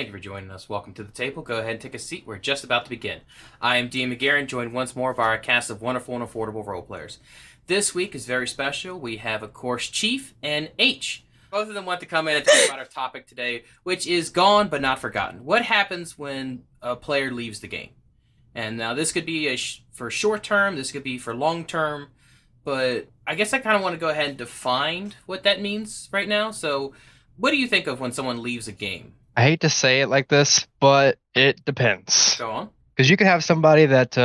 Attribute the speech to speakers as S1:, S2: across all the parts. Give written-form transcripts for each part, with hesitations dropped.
S1: Thank you for joining us. Welcome to the table. Go ahead and take a seat. We're just about to begin. I am Dean Midgarin, joined once more by our cast of wonderful and affordable role players. This week is very special. We have, of course, Chief and Aech. Both of them want to come in and talk about our topic today, which is gone but not forgotten. What happens when a player leaves the game? And now this could be for short term, this could be for long term, but I guess I kind of want to go ahead and define what that means right now. So, what do you think of when someone leaves a game?
S2: I hate to say it like this, but it depends.
S1: Go on.
S2: Because you could have somebody that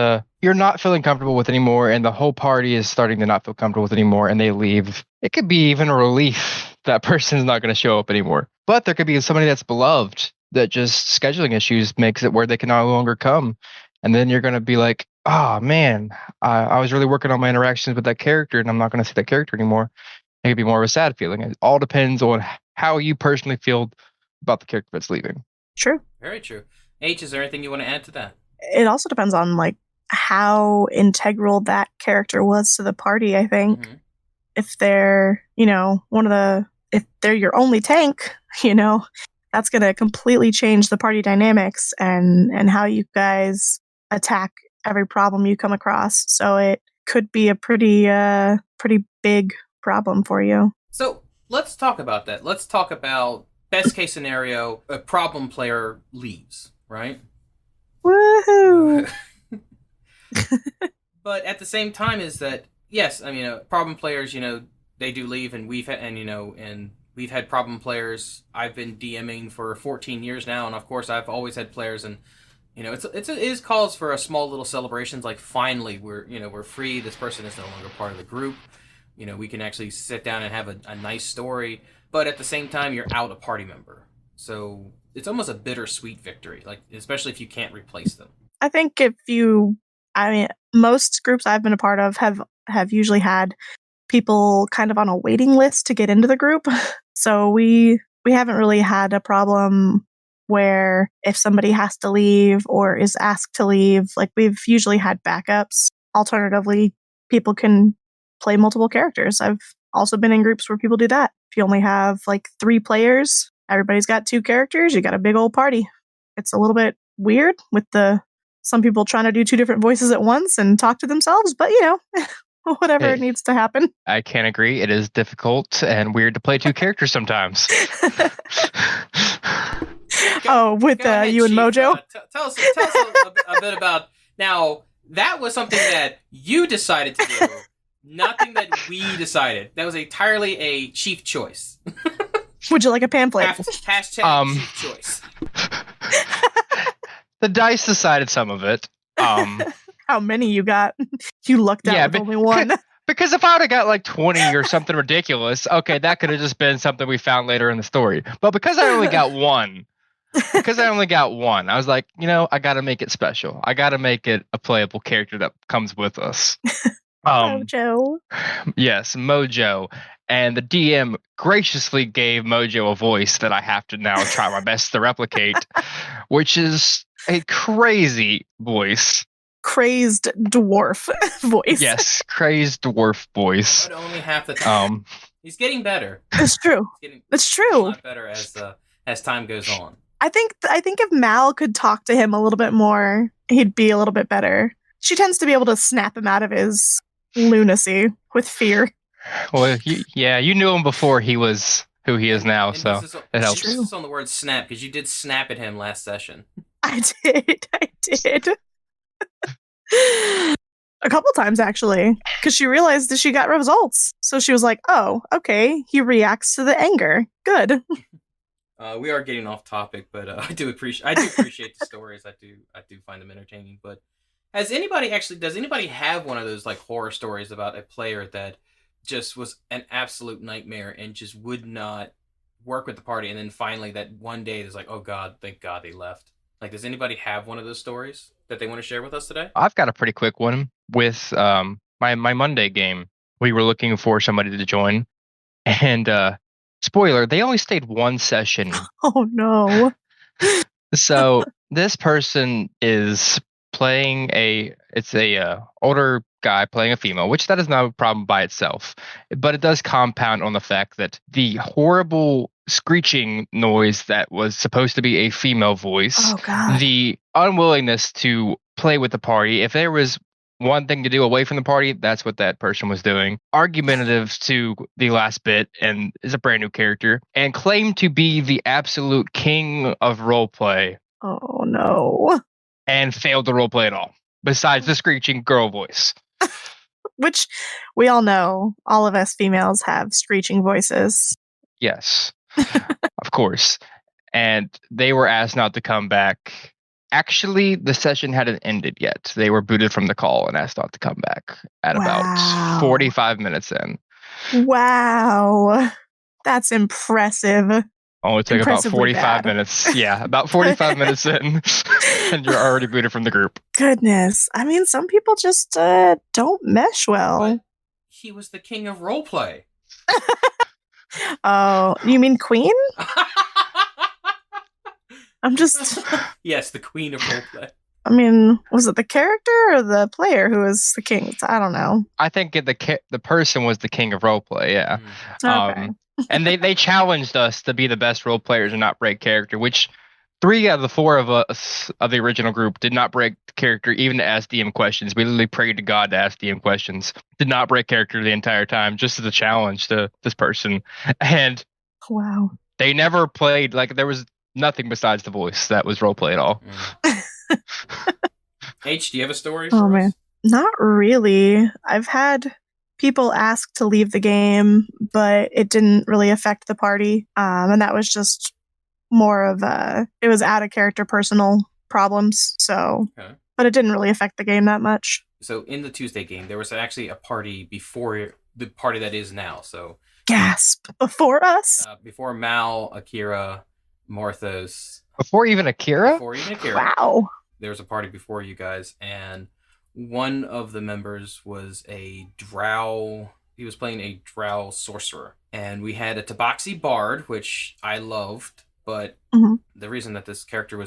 S2: you're not feeling comfortable with anymore, and the whole party is starting to not feel comfortable with anymore, and they leave. It could be even a relief that person's not going to show up anymore. But there could be somebody that's beloved that just scheduling issues makes it where they can no longer come. And then you're going to be like, oh, man, I was really working on my interactions with that character, and I'm not going to see that character anymore. It could be more of a sad feeling. It all depends on how you personally feel about the character that's leaving.
S3: True.
S1: Very true. H, is there anything you want to add to that?
S3: It also depends on how integral that character was to the party, I think. Mm-hmm. If they're, if they're your only tank, that's going to completely change the party dynamics and how you guys attack every problem you come across. So it could be a pretty big problem for you.
S1: So let's talk about that. Let's talk about best case scenario, a problem player leaves, right?
S3: Woohoo!
S1: But at the same time is that, yes, I mean, problem players, they do leave, and we've had problem players. I've been DMing for 14 years now, and of course I've always had players, and it is calls for a small little celebrations, like finally we're free. This person is no longer part of the group. We can actually sit down and have a nice story. But at the same time, you're out a party member. So it's almost a bittersweet victory, like especially if you can't replace them.
S3: I think most groups I've been a part of have usually had people kind of on a waiting list to get into the group. So we haven't really had a problem where if somebody has to leave or is asked to leave, like we've usually had backups. Alternatively, people can play multiple characters. I've also been in groups where people do that. If you only have 3 players, everybody's got 2 characters, you got a big old party. It's a little bit weird with some people trying to do 2 different voices at once and talk to themselves, but whatever needs to happen.
S2: I can't agree. It is difficult and weird to play 2 characters sometimes.
S3: With you and
S1: Chief,
S3: Mojo?
S1: Tell us a bit about, now, that was something that you decided to do. Nothing that we decided. That was entirely a Chief choice.
S3: Would you like a pamphlet?
S1: Hashtag Chief choice.
S2: The dice decided some of it.
S3: How many you got? You lucked out with only one.
S2: Because if I would have got 20 or something ridiculous, okay, that could have just been something we found later in the story. But because I only got one, I was like, I got to make it special. I got to make it a playable character that comes with us.
S3: Mojo.
S2: Yes, Mojo. And the DM graciously gave Mojo a voice that I have to now try my best to replicate, which is a crazy voice.
S3: Crazed dwarf voice.
S2: Yes, crazed dwarf voice.
S1: But only half the time. He's getting better.
S3: It's true. It's true.
S1: A lot better as time goes on.
S3: I think if Mal could talk to him a little bit more, he'd be a little bit better. She tends to be able to snap him out of his lunacy with fear.
S2: Well, you knew him before he was who he is now, so it helps.
S1: This is on the word snap, because you did snap at him last session.
S3: I did. A couple times, actually, because she realized that she got results. So she was like, oh, okay, he reacts to the anger. Good.
S1: We are getting off topic, but I do appreciate the stories. I do find them entertaining. But does anybody have one of those horror stories about a player that just was an absolute nightmare and just would not work with the party, and then finally that one day it's oh God, thank God they left? Does anybody have one of those stories that they want to share with us today?
S2: I've got a pretty quick one with my Monday game. We were looking for somebody to join, and spoiler, they only stayed one session.
S3: Oh no.
S2: So this person is playing it's a older guy playing a female, which that is not a problem by itself, but it does compound on the fact that the horrible screeching noise that was supposed to be a female voice.
S3: Oh God.
S2: The unwillingness to play with the party. If there was one thing to do away from the party, that's what that person was doing. Argumentative to the last bit, and is a brand new character, and claimed to be the absolute king of roleplay,
S3: Oh no.
S2: and failed to roleplay at all, besides the screeching girl voice.
S3: Which we all know, all of us females have screeching voices.
S2: Yes, of course. And they were asked not to come back. Actually, the session hadn't ended yet. They were booted from the call and asked not to come back at
S3: Wow.
S2: about 45 minutes in.
S3: Wow. That's impressive.
S2: Only took about
S3: Impressively
S2: 45
S3: bad.
S2: minutes. Yeah, about 45 minutes in, and you're already booted from the group.
S3: Goodness. I mean, some people just don't mesh well.
S1: But he was the king of roleplay.
S3: Oh, you mean queen? I'm just...
S1: Yes, the queen of roleplay.
S3: I mean, was it the character or the player who was the king? I don't know.
S2: I think the person was the king of roleplay, yeah.
S3: Okay.
S2: And they challenged us to be the best role players and not break character, which 3 out of the 4 of us of the original group did not break character even to ask DM questions. We literally prayed to God to ask DM questions. Did not break character the entire time, just as a challenge to this person. And
S3: Wow.
S2: they never played, like, there was nothing besides the voice that was roleplay at all.
S1: H, do you have a story
S3: Oh,
S1: for
S3: man.
S1: us?
S3: Not really. I've had people ask to leave the game, but it didn't really affect the party. And that was just more of it was out of character personal problems. So,
S1: Okay.
S3: but it didn't really affect the game that much.
S1: So in the Tuesday game, there was actually a party before the party that is now. So
S3: Gasp. Before us?
S1: before Mal, Akira, Morthos,
S2: Before even Akira?
S3: Wow.
S1: there was a party before you guys, and one of the members was a drow. He was playing a drow sorcerer, and we had a Tabaxi bard, which I loved, but the reason that this character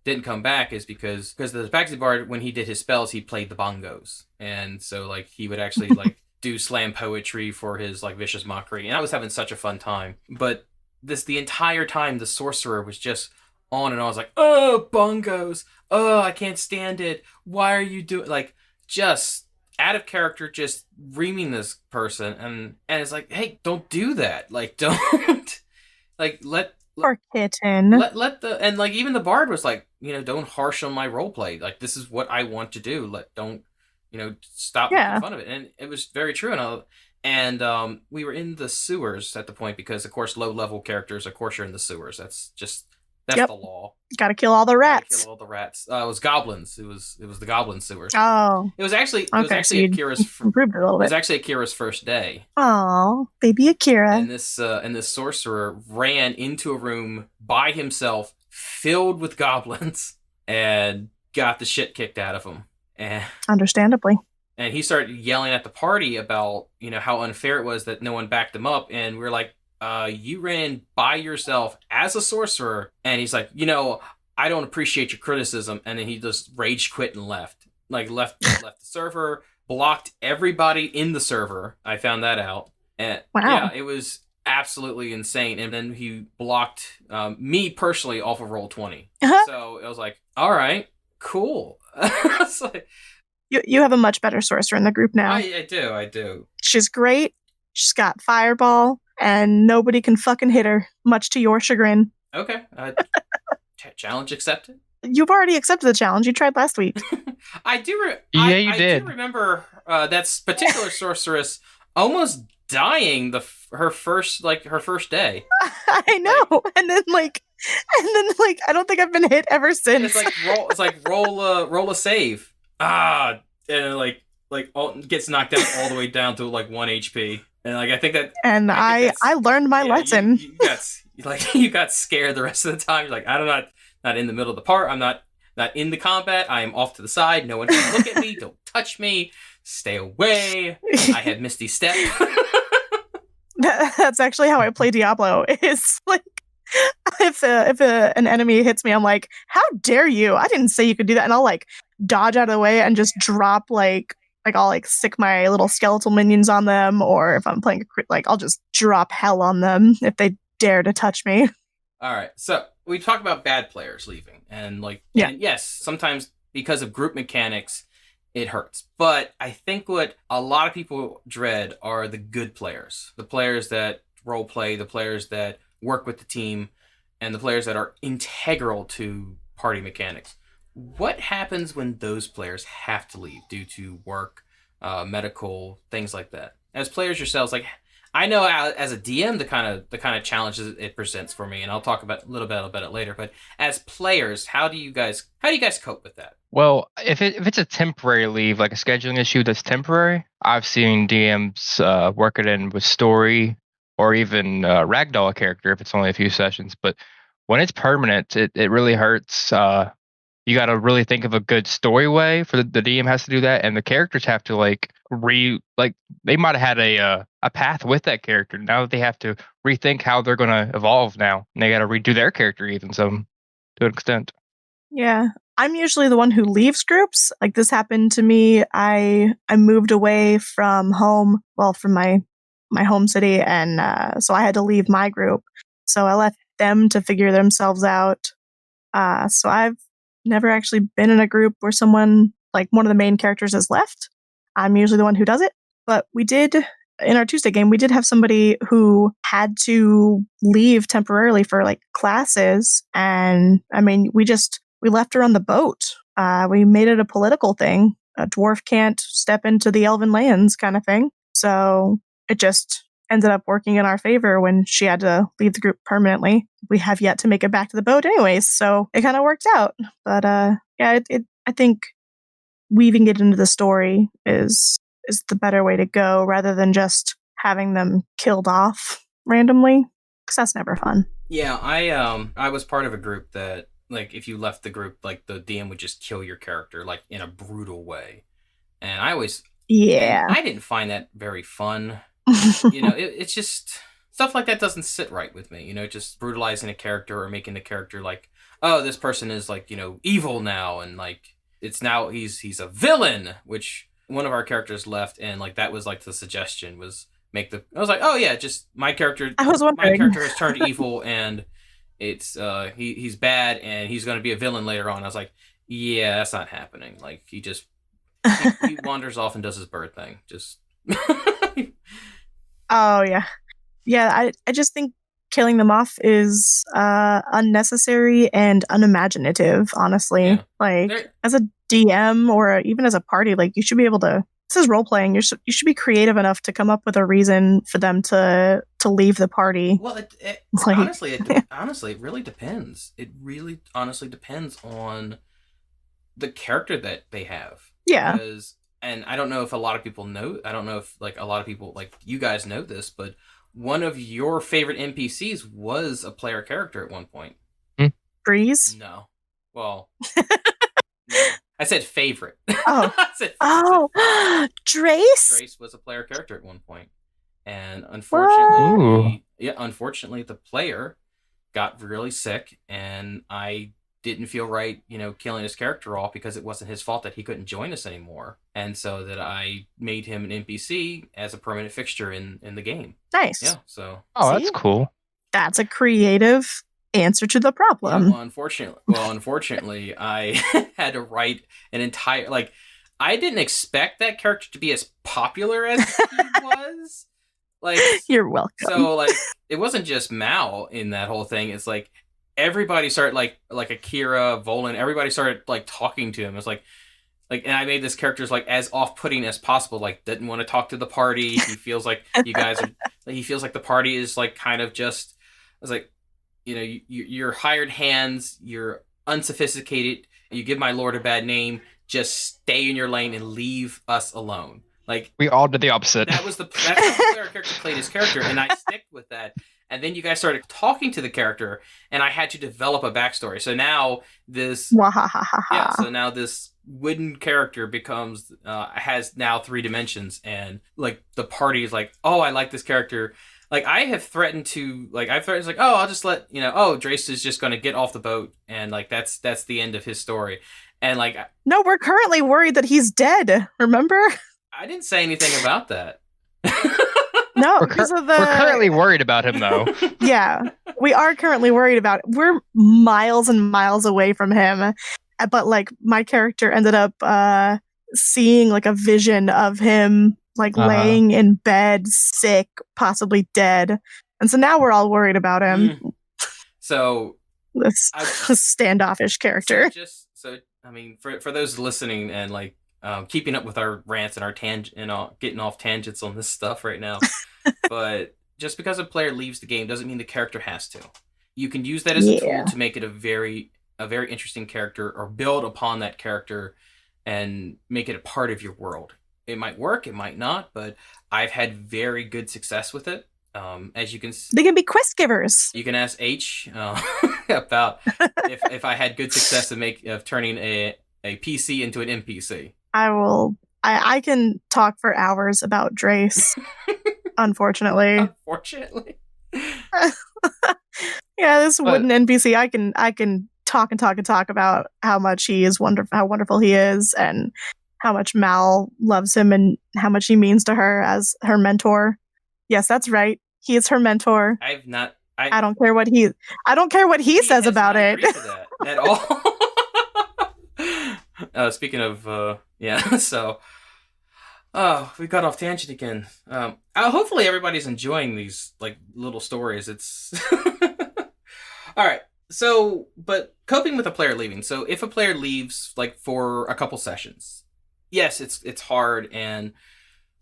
S1: didn't come back is because the Tabaxi bard, when he did his spells, he played the bongos, and so like he would actually like do slam poetry for his like vicious mockery, and I was having such a fun time. But the entire time the sorcerer was just on and on. I was like, oh, bongos. Oh, I can't stand it. Why are you doing, like, just out of character, just reaming this person. And it's like, hey, don't do that. Like, don't, like,
S3: Poor kitten.
S1: and like, even the bard was like, don't harsh on my roleplay. Like, this is what I want to do. Don't, stop making fun of it. And it was very true. And we were in the sewers at the point because, of course, low-level characters, of course, you're in the sewers. That's the law.
S3: Gotta kill all the rats.
S1: Kill all the rats. It was goblins. It was the goblin sewers.
S3: Oh.
S1: It was actually
S3: so
S1: Akira's
S3: improved a little bit.
S1: It was actually Akira's first day.
S3: Oh, baby Akira.
S1: And this sorcerer ran into a room by himself, filled with goblins, and got the shit kicked out of him. And
S3: understandably.
S1: And he started yelling at the party about, how unfair it was that no one backed him up. And we were like, you ran by yourself as a sorcerer. And he's like, I don't appreciate your criticism. And then he just rage quit and left. Like, left the server, blocked everybody in the server. I found that out. And
S3: wow.
S1: Yeah, it was absolutely insane. And then he blocked me personally off of Roll20. So I was like, all right, cool. It's like,
S3: you have a much better sorcerer in the group now.
S1: I do.
S3: She's great. She's got fireball, and nobody can fucking hit her, much to your chagrin.
S1: Okay. Challenge accepted.
S3: You've already accepted the challenge. You tried last week.
S1: I do.
S2: You did.
S1: I do remember that particular sorceress almost dying her first day.
S3: I know, and then I don't think I've been hit ever since.
S1: It's like roll a save. And gets knocked out all the way down to like 1 HP. And like I think
S3: I learned my lesson.
S1: You got scared the rest of the time. You're like, I'm not in the middle of the part. I'm not in the combat. I am off to the side. No one can look at me. Don't touch me. Stay away. I have Misty Step.
S3: That's actually how I play Diablo. It's like if an enemy hits me, I'm like, how dare you? I didn't say you could do that. And I'll like dodge out of the way and just drop like I'll like stick my little skeletal minions on them, or if I'm playing I'll just drop hell on them if they dare to touch me.
S1: All right, so we talk about bad players leaving, and and yes, sometimes because of group mechanics, it hurts. But I think what a lot of people dread are the good players, the players that role play, the players that work with the team, and the players that are integral to party mechanics. What happens when those players have to leave due to work, medical, things like that? As players yourselves, like I know as a DM the kind of challenges it presents for me, and I'll talk about a little bit about it later. But as players, how do you guys cope with that?
S2: Well, if it's a temporary leave, like a scheduling issue that's temporary, I've seen DMs work it in with story or even ragdoll a character if it's only a few sessions. But when it's permanent, it really hurts. You got to really think of a good story way for the DM has to do that, and the characters have to they might have had a path with that character. Now that they have to rethink how they're going to evolve now, and they got to redo their character even some to an extent.
S3: Yeah. I'm usually the one who leaves groups. Like this happened to me. I moved away from home, well, from my home city, and so I had to leave my group. So I left them to figure themselves out. So I've never actually been in a group where someone, like one of the main characters, has left. I'm usually the one who does it. But we did, in our Tuesday game, we did have somebody who had to leave temporarily for like classes. And I mean, we left her on the boat. We made it a political thing. A dwarf can't step into the elven lands kind of thing. So it just ended up working in our favor when she had to leave the group permanently. We have yet to make it back to the boat anyways, so it kind of worked out. But I think weaving it into the story is the better way to go rather than just having them killed off randomly, because that's never fun.
S1: Yeah, I was part of a group that, like, if you left the group, like, the DM would just kill your character, like, in a brutal way. And I didn't find that very fun. It's just stuff like that doesn't sit right with me. Just brutalizing a character or making the character like, oh, this person is like, evil now, and like it's now he's a villain. Which one of our characters left, and like that was like the suggestion was I was like, oh yeah, just my character.
S3: I was wondering.
S1: My character has turned evil, and it's he's bad, and he's going to be a villain later on. I was like, yeah, that's not happening. Like he wanders off and does his bird thing. Just.
S3: Oh, yeah. Yeah, I just think killing them off is unnecessary and unimaginative, honestly. Yeah. Like, as a DM or even as a party, like, you should be able to... This is role-playing. You should be creative enough to come up with a reason for them to leave the party.
S1: Well, honestly, it really depends. It really, honestly depends on the character that they have.
S3: Yeah.
S1: And I don't know if a lot of people know. I don't know if like a lot of people like you guys know this, but one of your favorite NPCs was a player character at one point.
S3: Breeze?
S1: No. Well, no. I said favorite.
S3: Oh. Drace?
S1: Drace was a player character at one point, and unfortunately, unfortunately, the player got really sick, and I didn't feel right, killing his character off because it wasn't his fault that he couldn't join us anymore. And so that I made him an NPC as a permanent fixture in the game.
S3: Nice.
S1: Yeah, so.
S2: Oh, that's cool.
S3: That's a creative answer to the problem.
S1: Yeah, unfortunately, I had to write an entire, like, I didn't expect that character to be as popular as he was. Like,
S3: you're welcome.
S1: So, like, it wasn't just Mal in that whole thing. It's like, everybody started like Akira, Volan, everybody started like talking to him. It was like, and I made this character like as off-putting as possible. Like, didn't want to talk to the party. He feels like you guys are. He feels like the party is like kind of just. I was like, you're hired hands. You're unsophisticated. You give my lord a bad name. Just stay in your lane and leave us alone. Like,
S2: we all did the opposite.
S1: That's how the character played his character, and I stick with that. And then you guys started talking to the character, and I had to develop a backstory. So now this, so now this wooden character becomes has now 3 dimensions, and like the party is like, oh, I like this character. Like I've threatened like, oh, I'll just let Drace is just going to get off the boat, and like that's the end of his story. And like,
S3: no, we're currently worried that he's dead. Remember?
S1: I didn't say anything about that.
S3: No,
S2: We're
S3: because of the.
S2: We're currently worried about him, though.
S3: Yeah, we are currently worried about it. We're miles and miles away from him, but like my character ended up seeing like a vision of him like laying in bed, sick, possibly dead, and so now we're all worried about him.
S1: So
S3: This standoffish character.
S1: I mean, for those listening and like keeping up with our rants and our getting off tangents on this stuff right now, but just because a player leaves the game doesn't mean the character has to. You can use that as a tool to make it a very interesting character, or build upon that character and make it a part of your world. It might work, it might not, but I've had very good success with it. As you can,
S3: they can be quest givers.
S1: You can ask H about if I had good success of turning a PC into an NPC.
S3: I will. I can talk for hours about Drace. Unfortunately. Yeah, this wooden NPC. I can talk about how much he is wonderful, how wonderful he is, and how much Mal loves him, and how much he means to her as her mentor. Yes, that's right. He is her mentor. I don't care what he says about it.
S1: That at all. Speaking of so we got off tangent again. Hopefully everybody's enjoying these like little stories. It's all right. So, but coping with a player leaving. So if a player leaves like for a couple sessions, yes, it's hard. And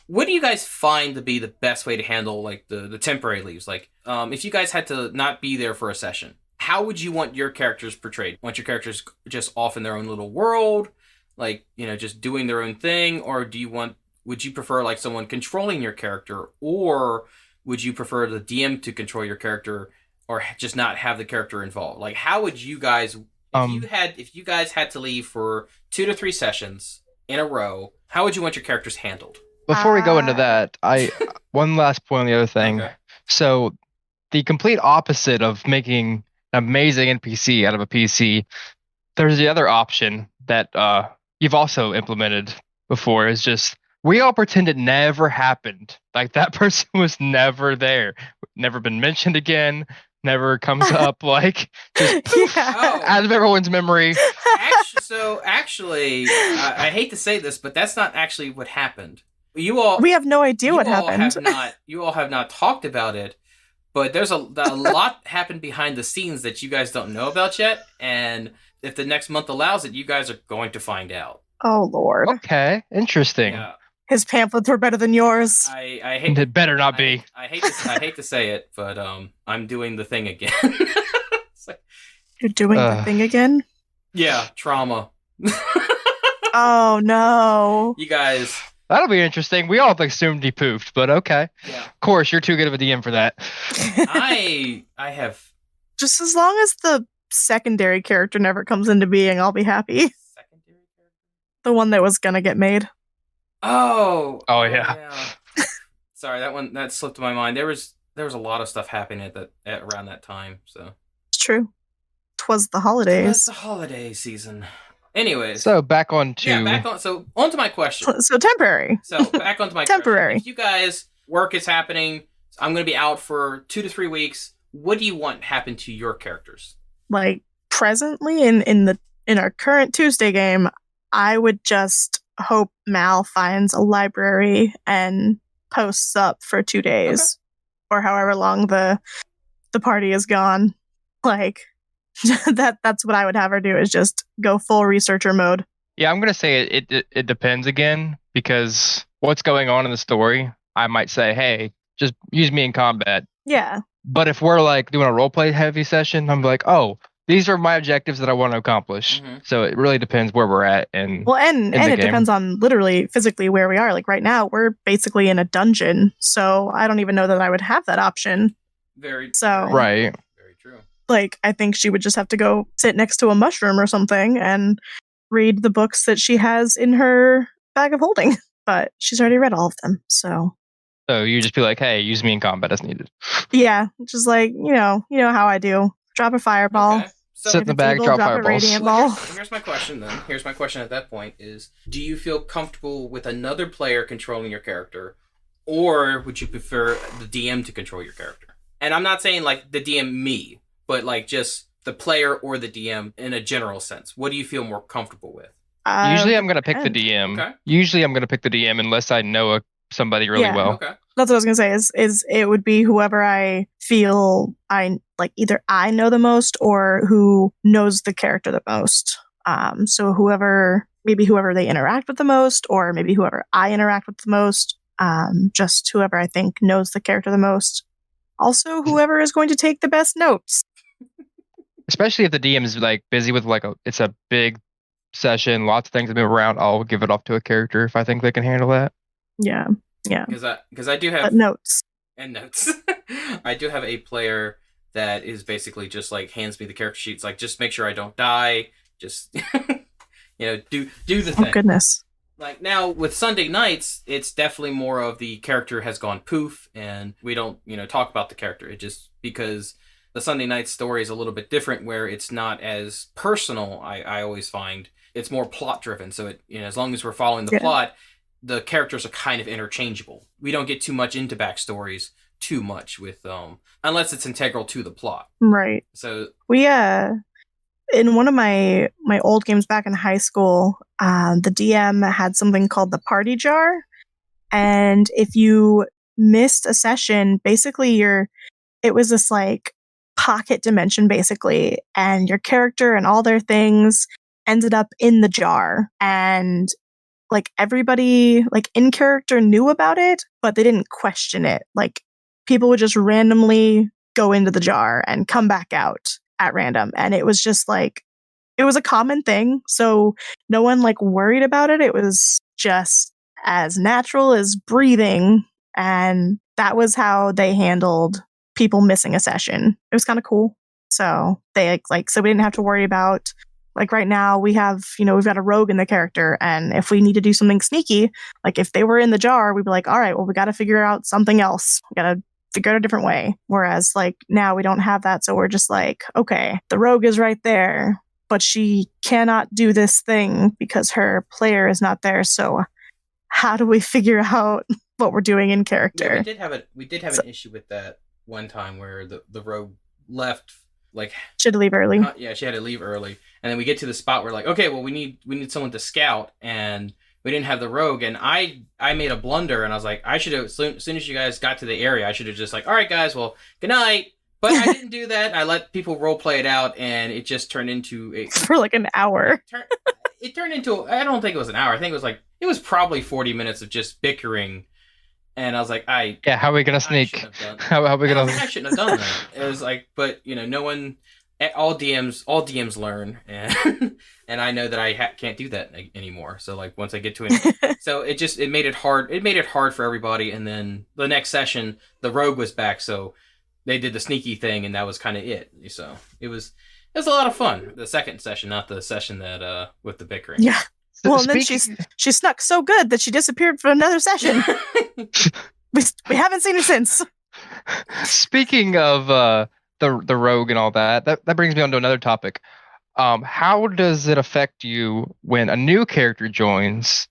S1: what do you guys find to be the best way to handle like the temporary leaves? Like, if you guys had to not be there for a session, how would you want your characters portrayed? Want your characters just off in their own little world, like, just doing their own thing? Or would you prefer like someone controlling your character, or would you prefer the DM to control your character, or just not have the character involved? Like, how would you guys, if you guys had to leave for 2 to 3 sessions in a row, how would you want your characters handled?
S2: Before we go into that, one last point on the other thing. Okay. So the complete opposite of making an amazing NPC out of a PC, there's the other option that you've also implemented before, is just we all pretend it never happened. Like that person was never there, never been mentioned again, never comes up, like just out of everyone's memory.
S1: Actually, I hate to say this, but that's not actually what happened. We
S3: have no idea what happened.
S1: You all have not talked about it, but there's a lot happened behind the scenes that you guys don't know about yet. And if the next month allows it, you guys are going to find out.
S3: Oh Lord.
S2: Okay, interesting.
S1: Yeah.
S3: His pamphlets were better than yours.
S1: I hate
S2: it. Better not be.
S1: I hate to say it, but I'm doing the thing again.
S3: Like, you're doing the thing again?
S1: Yeah, trauma.
S3: Oh no.
S1: You guys.
S2: That'll be interesting. We all assumed he poofed, but okay.
S1: Yeah.
S2: Of course, you're too good of a DM for that.
S1: I have.
S3: Just as long as the secondary character never comes into being, I'll be happy.
S1: Secondary character?
S3: The one that was gonna get made.
S1: Oh
S2: yeah.
S1: Sorry, that slipped my mind. There was a lot of stuff happening around that time. So
S3: it's true. 'Twas the holidays.
S1: It's the holiday season. Anyways,
S2: so on
S1: to my question.
S3: So temporary.
S1: So back onto my
S3: temporary.
S1: Question. If you guys work is happening, I'm going to be out for 2 to 3 weeks. What do you want happen to your characters?
S3: Like presently in our current Tuesday game, I would just hope Mal finds a library and posts up for 2 days, or however long the party is gone. Like. That's what I would have her do, is just go full researcher mode.
S2: Yeah, I'm gonna say it depends again, because what's going on in the story, I might say, hey, just use me in combat.
S3: Yeah.
S2: But if we're like doing a roleplay heavy session, I'm like, oh, these are my objectives that I want to accomplish. Mm-hmm. So it really depends where we're at, and
S3: it depends on literally physically where we are. Like right now, we're basically in a dungeon, so I don't even know that I would have that option.
S2: Right.
S3: Like, I think she would just have to go sit next to a mushroom or something and read the books that she has in her bag of holding. But she's already read all of them, so.
S2: So you just be like, hey, use me in combat as needed.
S3: Yeah, just like, you know how I do. Drop a fireball.
S1: Okay. So
S2: sit in the bag, drop fireballs.
S3: A radiant ball.
S1: Here's my question then. Here's my question at that point is, do you feel comfortable with another player controlling your character? Or would you prefer the DM to control your character? And I'm not saying like the DM me, but like just the player or the DM in a general sense. What do you feel more comfortable with?
S2: Usually I'm going to pick the
S3: Depends.
S2: DM.
S1: Okay.
S2: Usually I'm going to pick the DM unless I know somebody really
S3: Yeah.
S2: well.
S1: Okay.
S3: That's what I was gonna say. Is it would be whoever I feel I like, either I know the most or who knows the character the most. So maybe whoever they interact with the most, or maybe whoever I interact with the most. Just whoever I think knows the character the most. Also, whoever is going to take the best notes.
S2: Especially if the DM is like busy with it's a big session, lots of things to move around. I'll give it off to a character if I think they can handle that.
S3: Yeah.
S1: Because I do have
S3: notes.
S1: and notes. I do have a player that is basically just like hands me the character sheets, like just make sure I don't die. Just do the thing.
S3: Oh goodness.
S1: Like now with Sunday nights, it's definitely more of the character has gone poof, and we don't talk about the character. It just because the Sunday night story is a little bit different, where it's not as personal. I always find it's more plot driven. So as long as we're following the plot, the characters are kind of interchangeable. We don't get too much into backstories too much with unless it's integral to the plot.
S3: Right.
S1: So
S3: we in one of my old games back in high school, the DM had something called the party jar, and if you missed a session, basically it was this like pocket dimension basically, and your character and all their things ended up in the jar, and like everybody like in character knew about it, but they didn't question it. Like people would just randomly go into the jar and come back out at random, and it was just like it was a common thing, so no one like worried about it. It was just as natural as breathing, and that was how they handled people missing a session. It was kind of cool. So they so we didn't have to worry about, like right now we have, we've got a rogue in the character, and if we need to do something sneaky, like if they were in the jar, we'd be like, all right, well, we got to figure out something else. We got to figure out a different way. Whereas like now we don't have that. So we're just like, okay, the rogue is right there, but she cannot do this thing because her player is not there. So how do we figure out what we're doing in character?
S1: Yeah, we did have an issue with that one time where the rogue left. Like
S3: she had to leave early.
S1: Yeah, she had to leave early, and then we get to the spot where like, okay, well we need someone to scout, and we didn't have the rogue, and I made a blunder, and I was like, I should have as soon as you guys got to the area, I should have just like, all right guys, well good night. But I didn't do that. I let people role play it out, and it just turned into
S3: for like an hour.
S1: It turned into, I don't think it was an hour. I think it was probably 40 minutes of just bickering. And I was like,
S2: how are we gonna sneak? How are we gonna?
S1: I shouldn't have done that. It was like, but no one, all DMs learn, and I know that I can't do that anymore. So like once I get to it, so it made it hard. It made it hard for everybody. And then the next session, the rogue was back, so they did the sneaky thing, and that was kind of it. So it was a lot of fun. The second session, not the session that with the bickering.
S3: Yeah. Well, and then she snuck so good that she disappeared for another session. we haven't seen her since.
S2: Speaking of the rogue and all that brings me on to another topic. How does it affect you when a new character joins?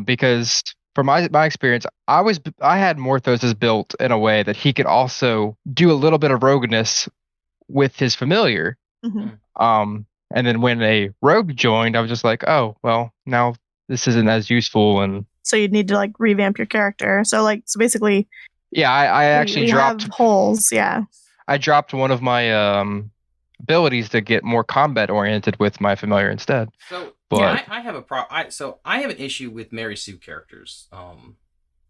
S2: Because from my experience, I had Morthos built in a way that he could also do a little bit of rogueness with his familiar.
S3: Mm-hmm.
S2: And then when a rogue joined, I was just like, oh, well, now this isn't as useful. And
S3: so you'd need to like revamp your character. So basically.
S2: Yeah, I actually dropped
S3: have holes. Yeah.
S2: I dropped one of my abilities to get more combat oriented with my familiar instead.
S1: So
S2: but
S1: I have a I have an issue with Mary Sue characters. And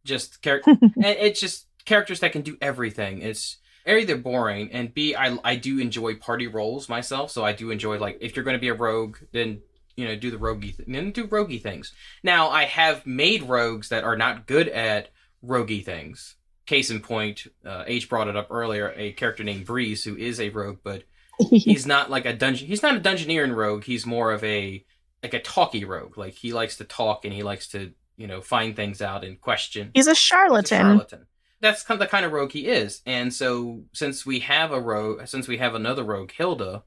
S1: it's just characters that can do everything. It's A, they're boring, and B, I do enjoy party roles myself, so I do enjoy, like, if you're going to be a rogue, then, do the roguey things. Now, I have made rogues that are not good at roguey things. Case in point, H brought it up earlier, a character named Breeze, who is a rogue, but he's not like he's not a dungeoneering rogue, he's more of a talky rogue. Like, he likes to talk, and he likes to, find things out and question.
S3: He's a charlatan.
S1: That's kind of the kind of rogue he is. And so since we have another rogue, Hilda,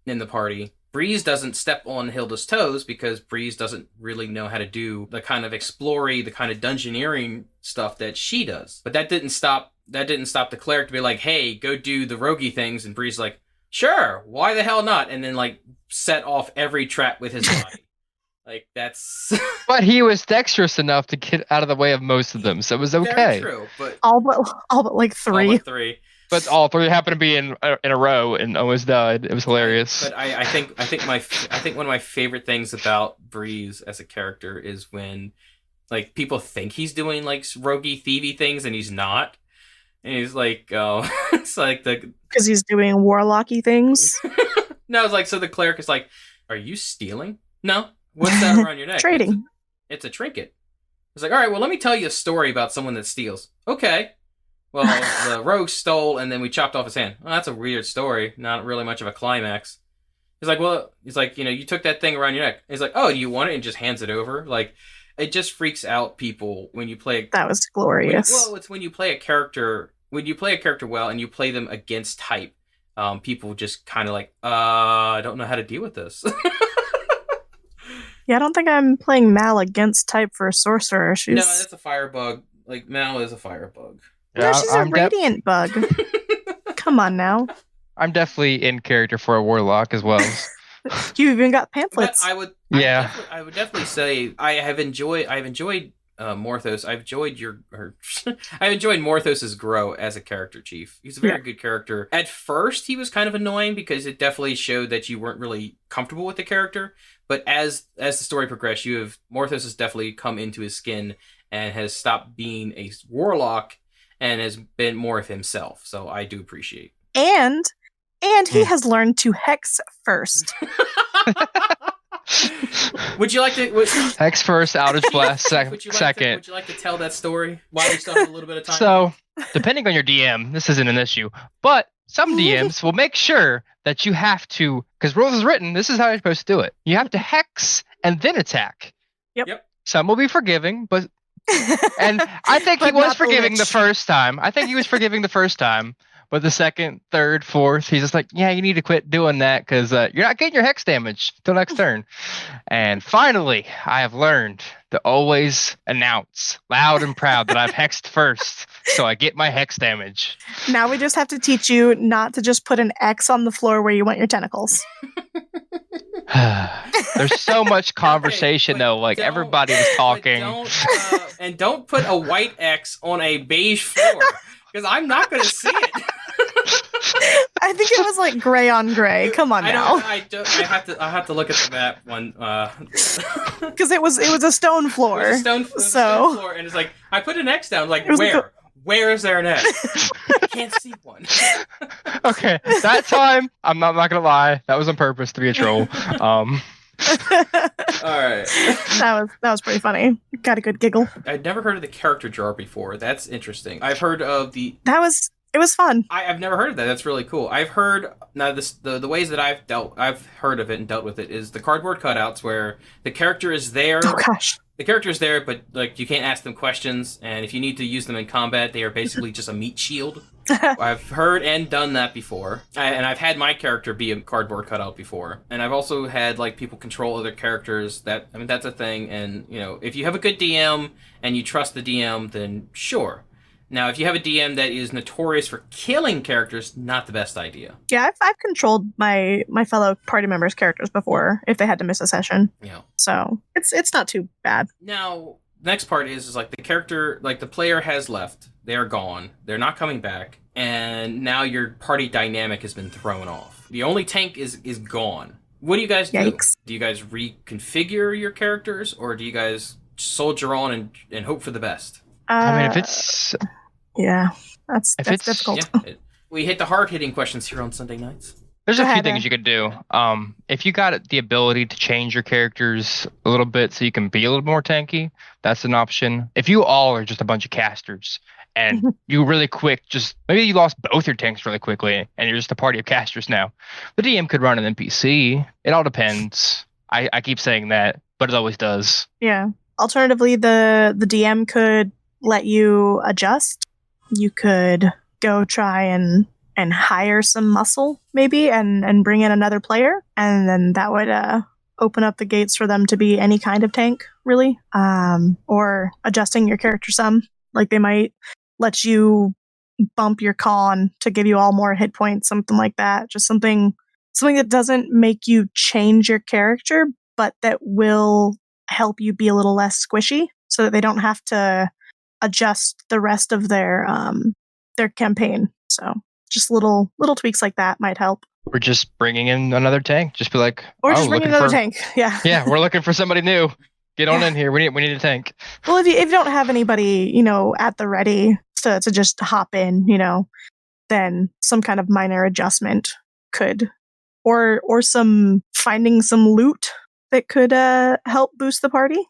S1: in the party, Breeze doesn't step on Hilda's toes because Breeze doesn't really know how to do the kind of explory, the kind of dungeoneering stuff that she does. But that didn't stop the cleric to be like, hey, go do the roguey things, and Breeze like, sure, why the hell not? And then like set off every trap with his body. Like that's
S2: But he was dexterous enough to get out of the way of most of them, so it was okay.
S1: very true, but
S3: all but like three.
S1: all but three.
S2: But all three happened to be in a row and almost died. It was hilarious.
S1: But I think one of my favorite things about Breeze as a character is when like people think he's doing like roguey thievy things and he's not. And he's like, oh, it's like
S3: because he's doing warlocky things.
S1: No, it's like, so the cleric is like, are you stealing? No. What's that around your neck?
S3: Trading.
S1: It's a trinket. It's like, all right, well, let me tell you a story about someone that steals. Okay. Well, the rogue stole, and then we chopped off his hand. Well, that's a weird story. Not really much of a climax. He's like, well, you took that thing around your neck. He's like, oh, do you want it? And just hands it over. Like, it just freaks out people when you play.
S3: That was glorious.
S1: It's when you play a character. When you play a character well and you play them against type, people just kind of like, I don't know how to deal with this.
S3: Yeah, I don't think I'm playing Mal against type for a sorcerer.
S1: No, that's a firebug. Like, Mal is a firebug.
S3: No, she's a radiant bug. Come on now.
S2: I'm definitely in character for a warlock as well.
S3: You even got pamphlets.
S1: I would definitely say I've enjoyed Morthos. I've enjoyed Morthos's grow as a character, Chief. He's a very good character. At first, he was kind of annoying because it definitely showed that you weren't really comfortable with the character. But as the story progressed, Morthos has definitely come into his skin and has stopped being a warlock and has been more of himself. So I do appreciate.
S3: And he has learned to hex first.
S1: Would you like to
S2: hex first, outage blast second?
S1: Would you like to tell that story while we still have a little bit of time?
S2: So, depending on your DM, this isn't an issue, but some DMs will make sure that you have to, because rules is written, this is how you're supposed to do it. You have to hex and then attack.
S3: Yep.
S2: Some will be forgiving, but and I think he was forgiving the first time. But the second, third, fourth, he's just like, yeah, you need to quit doing that because you're not getting your hex damage till next turn. And finally, I have learned to always announce loud and proud that I've hexed first, so I get my hex damage.
S3: Now we just have to teach you not to just put an X on the floor where you want your tentacles.
S2: There's so much conversation though, like everybody was talking.
S1: And don't put a white X on a beige floor because I'm not going to see it.
S3: I think it was like gray on gray. Come on now.
S1: I have to look at the map one
S3: because it was a stone floor.
S1: It was a stone floor, and it's like I put an X down. Like where? Where is there an X? I can't see one.
S2: Okay, that time I'm not gonna lie. That was on purpose to be a troll.
S1: All right.
S3: That was pretty funny. Got a good giggle.
S1: I'd never heard of the character jar before. That's interesting. I've heard of the.
S3: It was fun.
S1: I've never heard of that. That's really cool. I've heard now the ways that I've heard of it and dealt with it is the cardboard cutouts where the character is there.
S3: Oh gosh.
S1: The character is there, but like you can't ask them questions, and if you need to use them in combat, they are basically just a meat shield. I've heard and done that before, and I've had my character be a cardboard cutout before, and I've also had like people control other characters. That's a thing, and if you have a good DM and you trust the DM, then sure. Now, if you have a DM that is notorious for killing characters, not the best idea.
S3: Yeah, I've controlled my fellow party members' characters before if they had to miss a session.
S1: Yeah.
S3: So it's not too bad.
S1: Now, the next part is like the character, like the player has left. They are gone. They're not coming back. And now your party dynamic has been thrown off. The only tank is gone. What do you guys do?
S3: Yikes.
S1: Do you guys reconfigure your characters, or do you guys soldier on and hope for the best?
S2: I mean, if it's...
S3: Yeah, that's difficult.
S1: Yeah, we hit the hard-hitting questions here on Sunday nights.
S2: There's a few things you could do. If you got the ability to change your characters a little bit so you can be a little more tanky, that's an option. If you all are just a bunch of casters and you really quick, maybe you lost both your tanks really quickly and you're just a party of casters now, the DM could run an NPC. It all depends. I keep saying that, but it always does.
S3: Yeah. Alternatively, the DM could let you adjust. You could go try and and hire some muscle maybe and bring in another player, and then that would open up the gates for them to be any kind of tank, really. Or adjusting your character some. Like they might let you bump your con to give you all more hit points, something like that. Just something that doesn't make you change your character, but that will help you be a little less squishy so that they don't have to adjust the rest of their campaign. So just little tweaks like that might help.
S2: Or just bringing in another tank. Just be like,
S3: or just bringing another tank. Yeah.
S2: Yeah, we're looking for somebody new. Get on in here. We need a tank.
S3: Well, if you don't have anybody, at the ready to just hop in, then some kind of minor adjustment could, or some finding some loot that could help boost the party.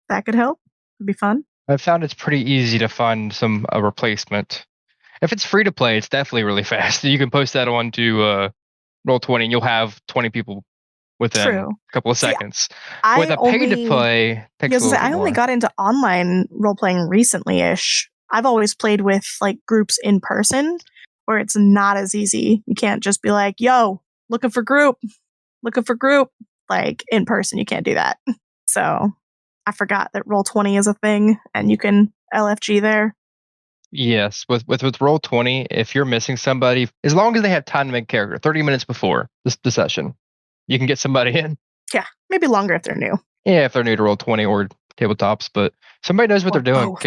S3: That could help. It'd be fun.
S2: I've found it's pretty easy to find a replacement. If it's free to play, it's definitely really fast. You can post that on to Roll20 and you'll have 20 people within a couple of seconds. With a pay to play,
S3: I only got into online role playing recently-ish. I've always played with like groups in person where it's not as easy. You can't just be like, yo, looking for group. Like in person, you can't do that. So I forgot that Roll20 is a thing and you can LFG there.
S2: Yes, with Roll20, if you're missing somebody, as long as they have time to make character, 30 minutes before the session, you can get somebody in.
S3: Yeah, maybe longer if they're new.
S2: Yeah, if they're new to Roll20 or tabletops, but somebody knows what they're doing,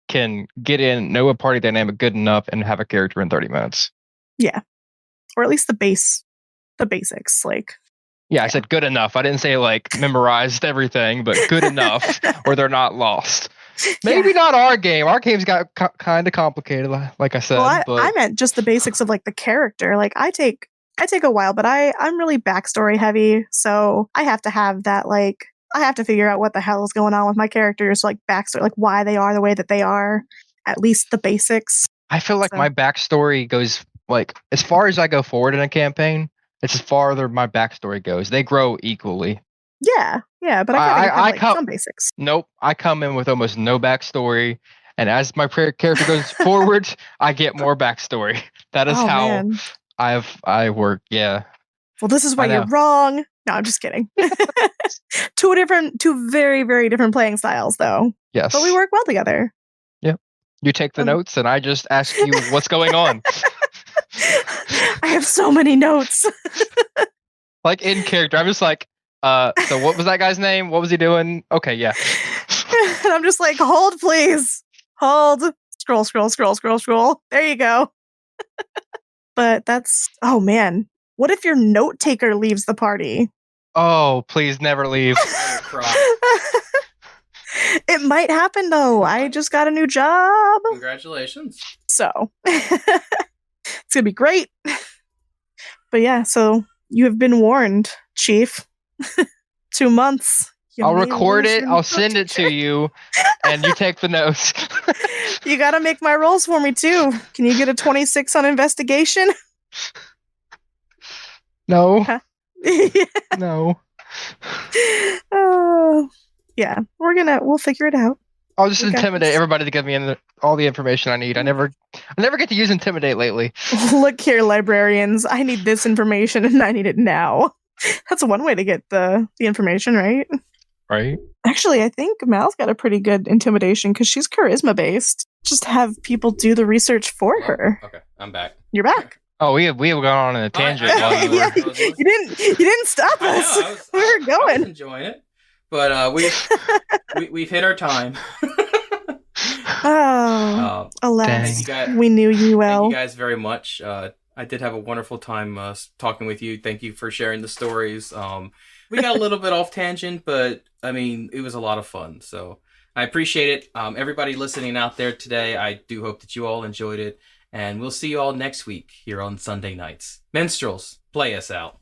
S2: can get in, know a party dynamic good enough, and have a character in 30 minutes.
S3: Yeah, or at least the basics, like.
S2: Yeah, I said good enough. I didn't say like memorized everything, but good enough, or they're not lost. Maybe not our game. Our game's got kind of complicated, like I said.
S3: Well,
S2: but
S3: I meant just the basics of like the character. Like I take a while, but I'm really backstory heavy, so I have to have that. Like I have to figure out what the hell is going on with my characters, like backstory, like why they are the way that they are. At least the basics.
S2: I feel like my backstory goes like as far as I go forward in a campaign. It's as farther my backstory goes. They grow equally.
S3: Yeah, but I have some basics.
S2: Nope, I come in with almost no backstory, and as my character goes forward, I get more backstory. That is how I work. Yeah.
S3: Well, this is why you're wrong. No, I'm just kidding. Two very, very different playing styles, though.
S2: Yes,
S3: but we work well together.
S2: Yep. You take the notes, and I just ask you what's going on.
S3: I have so many notes.
S2: Like in character, I'm just like, so what was that guy's name? What was he doing? Okay, yeah.
S3: And I'm just like, hold, please. Hold. Scroll. There you go. But oh man. What if your note taker leaves the party?
S2: Oh, please never leave.
S3: It might happen though. I just got a new job.
S1: Congratulations.
S3: So it's gonna be great. But yeah, so you have been warned, Chief. 2 months.
S2: I'll record it. I'll send it to you, and you take the notes.
S3: You gotta make my rolls for me too. Can you get a 26 on investigation?
S2: No.
S3: Huh?
S2: No.
S3: Yeah, we'll figure it out.
S2: I'll just intimidate everybody to give me all the information I need. I never get to use intimidate lately.
S3: Look here, librarians. I need this information, and I need it now. That's one way to get the information, right?
S2: Right.
S3: Actually, I think Mal's got a pretty good intimidation because she's charisma based. Just have people do the research for her.
S1: Okay, I'm back.
S3: You're back.
S2: Oh, we have gone on a tangent.
S3: Yeah, you didn't stop us. We were going.
S1: I was enjoying it, but we've hit our time.
S3: Oh, alas, we knew you well.
S1: Thank you guys very much. I did have a wonderful time talking with you. Thank you for sharing the stories. We got a little bit off tangent, but I mean, it was a lot of fun. So I appreciate it. Everybody listening out there today, I do hope that you all enjoyed it. And we'll see you all next week here on Sunday nights. Minstrels, play us out.